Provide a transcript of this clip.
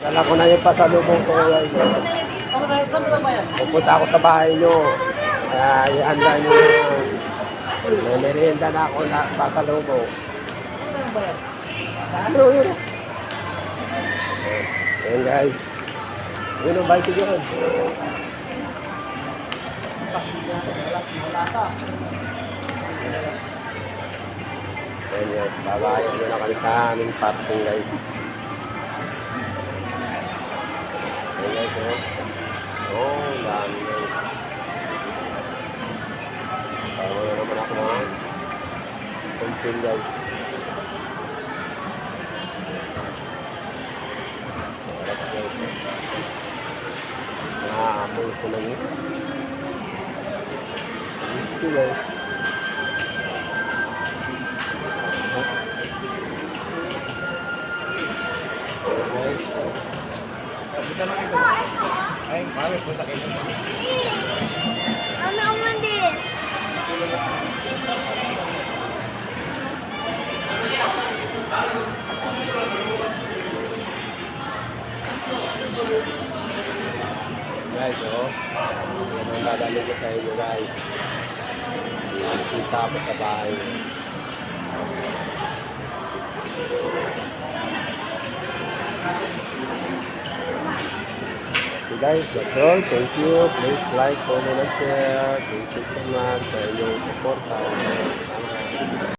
Dala ko na yung pasalubong ko guys. Saan ba yan? Pupunta ako sa bahay nyo. Kaya ihanda nyo na. May merienda na ako na pasalubong. Saan ba yan? Ano yun? Ayan guys. Yun ang bike yun. Wala ka. Ayan guys. Babayan nyo na kami sa aming parking guys. Ayan guys. Oh, dami guys. Tawa na naman ako mga content guys. Naamoy ko na yun. Ito guys. Ay, mami, punta kayo. Ano naman din? Guys, oh. Yan ang dadalo ko sa inyo guys. Sita po sa bahay. Okay guys, that's all. Thank you. Please like, comment, and share. Thank you so much sa inyong support.